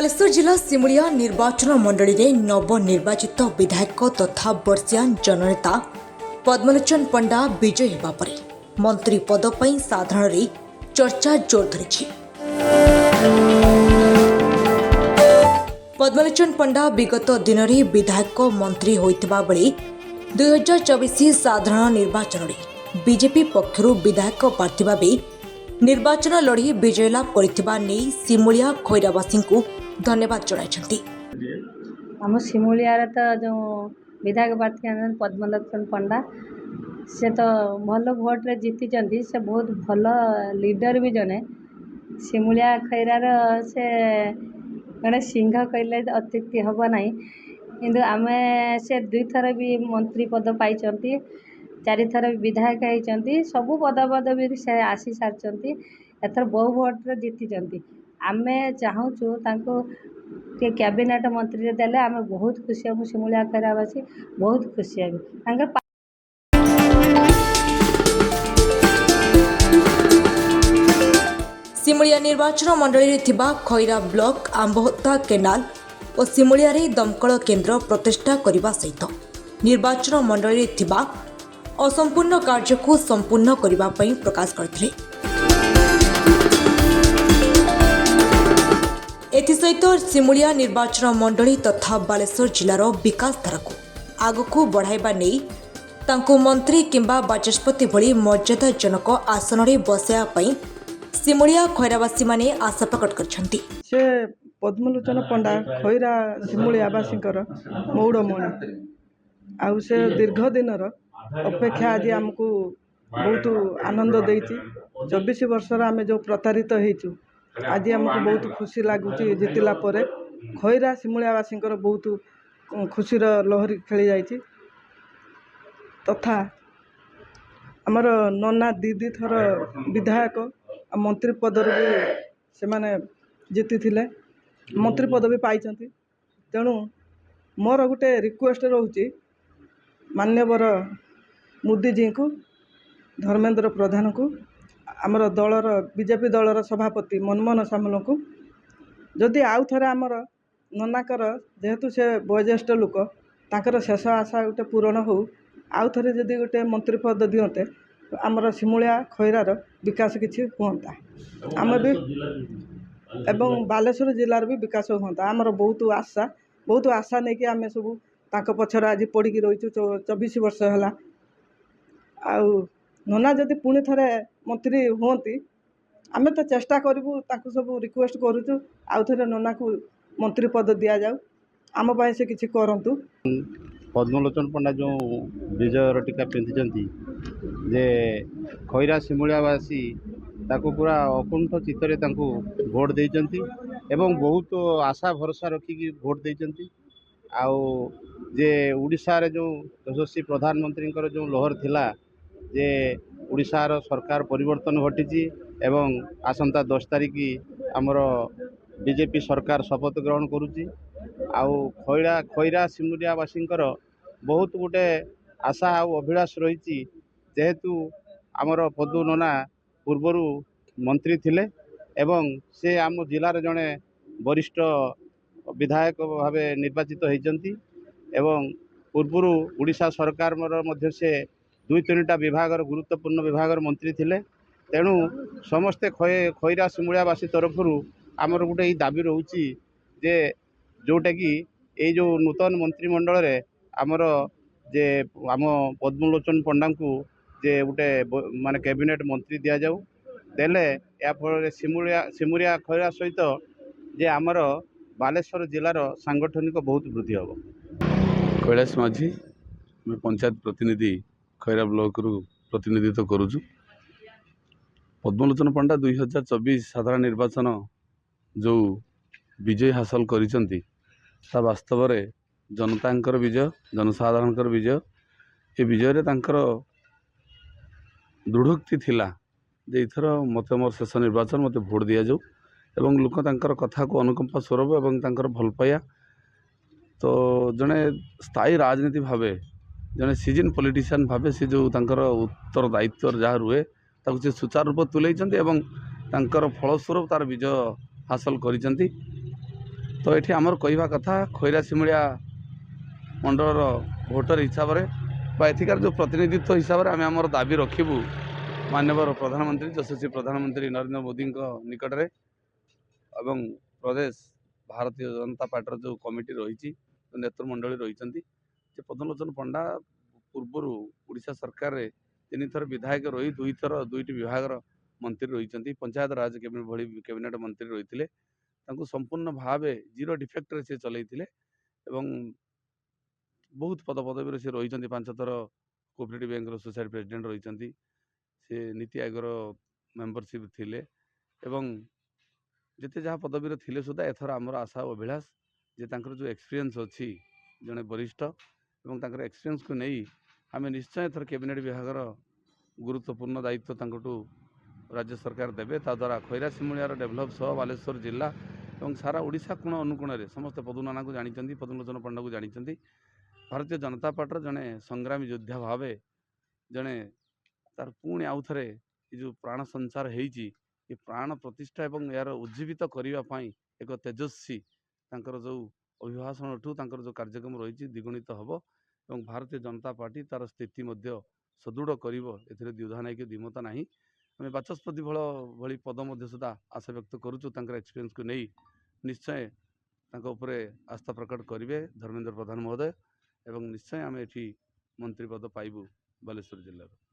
बालेश्वर जिला सिमुलिया निर्वाचन मंडली रे नवनिर्वाचित विधायक तथा वर्षियान जननेता पद्मलोचन पंडा विजय हेबा परे मंत्री पद पई साधारण रे चर्चा जोर धरिछि। पद्मलोचन पंडा विगत दिन रे विधायक मंत्री होइतबा बेले 2024 साधारण निर्वाचन रे बीजेपी पक्षरु विधायक प्रार्थी भाबे निर्वाचन लड़ी विजय लाभ करथिबा नै सिमुलिया खैरावासी को धन्यवाद जणाइछन्ति। हम सिमुलिया तो जो विधायक प्रार्थी आनंद पद्मलोचन पंडा से तो भल भोट रे जीति से बहुत भल लीडर भी जने सिमुलिया खैरार से जड़े सिंह कहले अत्युक्ति हम ना किंतु आम से 2 थर भी मंत्री पद पाई 4 थर विधायक होती सबू पदपदवी से आसी सारी एथर बहु भोट जीति आम चाहूँ कैबिनेट मंत्री देले आम बहुत खुशी हम सिमुलिया खैरावासी बहुत खुशी हे। सिमुलिया निर्वाचन मंडली थिबा खैरा ब्लॉक आंबहोता केनाल और सिमुलिया रे दमकल केन्द्र प्रतिष्ठा करने सहित निर्वाचन मंडली थिबा असंपूर्ण कार्य को संपूर्ण करने पई प्रकाश करथिले। एथिसहित सिमुलिया निर्वाचन मंडली तथा बालेश्वर जिलार विकास धारा को आगको बढ़ाइबा नै तांको मंत्री किंबा बाचस्पति भली मर्यादाजनक आसन रे बसाया पई सिमुलिया खैरावासी माने आशा प्रकट करछन्ति। से पद्मलोचन पंडा खैरा सिमुलियावासींकर मौड़मणि आउ से दीर्घ दिनर अपेक्षा आज आमको बहुत आनंद देती 24 वर्षर आम जो प्रतारित होइचु आज आमको बहुत खुशी लगुच जितला परे खैरा सिमुलियावासींकर बहुत खुशीर लहरी खेली जाइए तथा आमर नना दीदी थर विधायक मंत्री पदर भी से माने जीति थिले मंत्री पद भी पाई तेणु मोर गोटे रिक्वेस्ट रोचे मान्यवर मोदी जी को धर्मेंद्र प्रधान को आमर दलर बीजेपी दलर सभापति मनमोहन सामल को जदि आउ थे आमर ननाकर जेहेतु से वयोज्येष्ठ लोक तांकर शेष आशा गोटे पूरण हो आउ थे जदि गोटे मंत्री पद दियंते आमर सिमुलिया खैरार विकास किछि होता आम भी एवं बालेश्वर जिलार भी विकास होता आमर बहुत आशा नहीं कि आम सब तांको पछर आज पड़ी रही 24 वर्ष है आउ नना जदि पुणी थे मंत्री हुंती आम तो चेष्टा करूँ सब रिक्वेस्ट करुचु आउ थे नना को मंत्री पद दि जाऊ आम पाई से किछि करंतु। पद्मलोचन पंडा जो विजय टीका पिंधि जे खैरा सिमुलियावासी ताको पूरा अकुंठ चित्तरे तांको भोट देइचंती एवं बहुत आशा भरोसा रखिकी भोट देइचंती आउ जे उड़ीसा रे जो यशस्वी प्रधानमंत्री जो लहर थिला जे उड़ीसार सरकार परिवर्तन घटी एवं आसंता 10 तारिख आमर बीजेपी सरकार शपथ ग्रहण करुच्ची आउ खैरा सिमुलियावासींकर बहुत गोटे आशा आउ अभिलाष रही जेहेतु आमर पदु नना पूर्वरु मंत्री थिले एवं से आम जिलार जड़े वरिष्ठ विधायक भावे निर्वाचित होती एवं पूर्वर उड़ीसा सरकार मध्य से 2-3टा विभागर गुरुत्वपूर्ण विभागर मंत्री थिले तेणु समस्ते खैरा सिमुलियावासी तरफ आमर गोटे दाबी रोची जे जोटा कि ये जो नूतन मंत्रिमंडल रे आमर जे आम पद्मलोचन पंडा को जे गोटे माने कैबिनेट मंत्री दि जाऊ देले या फल सिमुलिया खैरा सहित जे आमर बालेश्वर जिलार सांगठनिक बहुत वृद्धि हम। कैलाश माझी मैं पंचायत प्रतिनिधि खैरा ब्लॉक रु प्रतिनिधित्व करुचु। पद्मलोचन पंडा 2024 साधारण निर्वाचन जो विजय हासिल करिसंती ता वास्तव रे जनतांकर विजय जनसाधारणकर विजय ये विजय रे तांकर दृढ़ोक्ति थिला जे इथर मत मोर शेष निर्वाचन मत भोट दिया जाऊ एवं लोक तांकर कथा को अनुकंपा स्वरूप एवं तांकर भल पाया तो जड़े स्थायी राजनीति भावे जड़े सीजन पॉलिटिशियन भावे से जो तांकर उत्तर दायित्व जहाँ रुए ताकू से सुचारू रूप तुले एवं तांकर फलस्वरूप तार विजय हासिल करिसंती तो ये आमर कहवा कथा खैरा सिमुलिया मंडल भोटर हिसाब से एथिकार जो प्रतिनिधित्व हिसाब से आम आम दाबी रखू माननीय प्रधानमंत्री यशस्वी प्रधानमंत्री नरेंद्र मोदी निकट में एवं प्रदेश भारतीय जनता पार्टी जो कमिटी रही नेतृमंडली रही पद्मलोचन पंडा पूर्वर उड़ीसा सरकार रे 3 थर विधायक रही 2 थर 2टी विभाग मंत्री रही पंचायत राज कैबिनेट मंत्री रही संपूर्ण भाव जीरो डिफेक्ट से चलते बहुत पदपदवी से रही 5 थर कोऑपरेटिव बैंक सोसाइटी प्रेसिडेंट रही से नीति आयोग मेंबरशिप थिले एवं जिते जहाँ पदवी थिले सुधा एथर आमर आशा और अभिलाष जे तांकर जो एक्सपीरियंस अच्छी जड़े वरिष्ठ एवं तांकर एक्सपीरियंस को नहीं आम निश्चय एथर कैबिनेट विभाग गुरुत्वपूर्ण दायित्व तांकटू राज्य सरकार देवे ताद्वारा खैरा सिमुलियार डेभलप सह बालेश्वर जिला और सारा ओडिशा कोण अनुकोण में समस्त पदुनाना को जानी पद्मलोचन पंडा को जानी भारतीय जनता पार्टी जड़े संग्रामी योद्धा भाव जड़े तार पुणी आउ थे जो प्राण संचार होती ये प्राण प्रतिष्ठा एवं यार उज्जीवित करने एक तेजस्वी तांकर जो अभिभाषण ठू तांकर जो कार्यक्रम रही द्विगुणित हम और भारतीय जनता पार्टी तार स्थिति सदृढ़ कर द्विधा नहीं कि द्विमत ना आम बाचस्पति भली पद सुधा आशा व्यक्त करुचु एक्सपीरियंस को नहीं निश्चय आस्था प्रकट करेंगे धर्मेंद्र प्रधान महोदय एवं निश्चय आम ये मंत्री पद पाइबू बालेश्वर जिले।